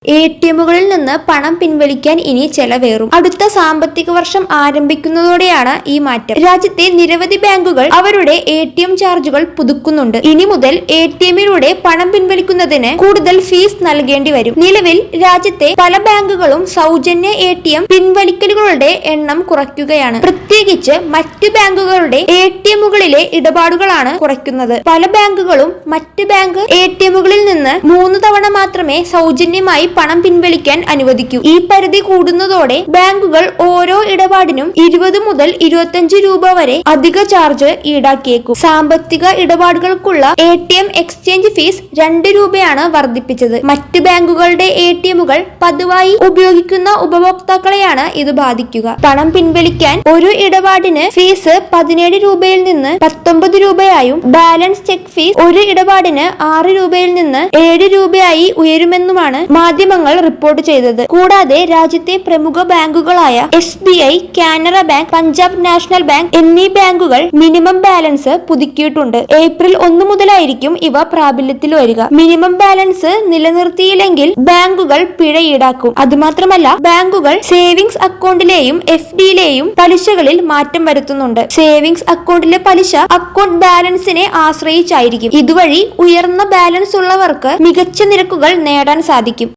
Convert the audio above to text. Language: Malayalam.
എടിഎമ്മുകളിൽ നിന്ന് പണം പിൻവലിക്കാൻ ഇനി ചെലവേറും. അടുത്ത സാമ്പത്തിക വർഷം ആരംഭിക്കുന്നതോടെയാണ് ഈ മാറ്റം. രാജ്യത്തെ നിരവധി ബാങ്കുകൾ അവരുടെ എടിഎം ചാർജുകൾ പുതുക്കുന്നുണ്ട്. ഇനി മുതൽ എടിഎമ്മിലൂടെ പണം പിൻവലിക്കുന്നതിന് കൂടുതൽ ഫീസ് നൽകേണ്ടി വരും. നിലവിൽ രാജ്യത്തെ പല ബാങ്കുകളും സൗജന്യ എടിഎം പിൻവലിക്കലുകളുടെ എണ്ണം കുറയ്ക്കുകയാണ്. പ്രത്യേകിച്ച് മറ്റു ബാങ്കുകളുടെ എടിഎമ്മുകളിലെ ഇടപാടുകളാണ് കുറയ്ക്കുന്നത്. പല ബാങ്കുകളും മറ്റ് ബാങ്ക് എടിഎമ്മുകളിൽ നിന്ന് 3 തവണ മാത്രമേ സൗജന്യമായി പണം പിൻവലിക്കാൻ അനുവദിക്കൂ. ഈ പരിധി കൂടുന്നതോടെ ബാങ്കുകൾ ഓരോ ഇടപാടിനും 20 മുതൽ 25 രൂപ വരെ അധിക ചാർജ് ഈടാക്കിയേക്കും. സാമ്പത്തിക ഇടപാടുകൾക്കുള്ള എടിഎം എക്സ്ചേഞ്ച് ഫീസ് 2 രൂപയാണ് വർദ്ധിപ്പിച്ചത്. മറ്റ് ബാങ്കുകളുടെ എടിഎമ്മുകൾ പതിവായി ഉപയോഗിക്കുന്ന ഉപഭോക്താക്കളെയാണ് ഇത് ബാധിക്കുക. പണം പിൻവലിക്കാൻ ഒരു ഇടപാടിന് ഫീസ് 17 രൂപയിൽ നിന്ന് 19 രൂപയായും ബാലൻസ് ചെക്ക് ഫീസ് ഒരു ഇടപാടിന് 6 രൂപയിൽ നിന്ന് 7 രൂപയായി ഉയരുമെന്നുമാണ് മാധ്യമങ്ങൾ റിപ്പോർട്ട് ചെയ്തത്. കൂടാതെ രാജ്യത്തെ പ്രമുഖ ബാങ്കുകളായ SBI, Canara bank, Punjab national bank എന്നീ ബാങ്കുകൾ മിനിമം ബാലൻസ് പുതുക്കിയിട്ടുണ്ട്. ഏപ്രിൽ 1 മുതലായിരിക്കും ഇവ പ്രാബല്യത്തിൽ വരിക. മിനിമം ബാലൻസ് നിലനിർത്തിയില്ലെങ്കിൽ ബാങ്കുകൾ പിഴ ഈടാക്കും. അതുമാത്രമല്ല, ബാങ്കുകൾ സേവിങ്സ് അക്കൗണ്ടിലെയും FDയിലെയും പലിശകളിൽ മാറ്റം വരുത്തുന്നുണ്ട്. സേവിങ്സ് അക്കൗണ്ടിലെ പലിശ അക്കൗണ്ട് ബാലൻസിനെ ആശ്രയിച്ചായിരിക്കും. ഇതുവഴി ഉയർന്ന ബാലൻസ് ഉള്ളവർക്ക് മികച്ച നിരക്കുകൾ നേടാൻ സാധിക്കും.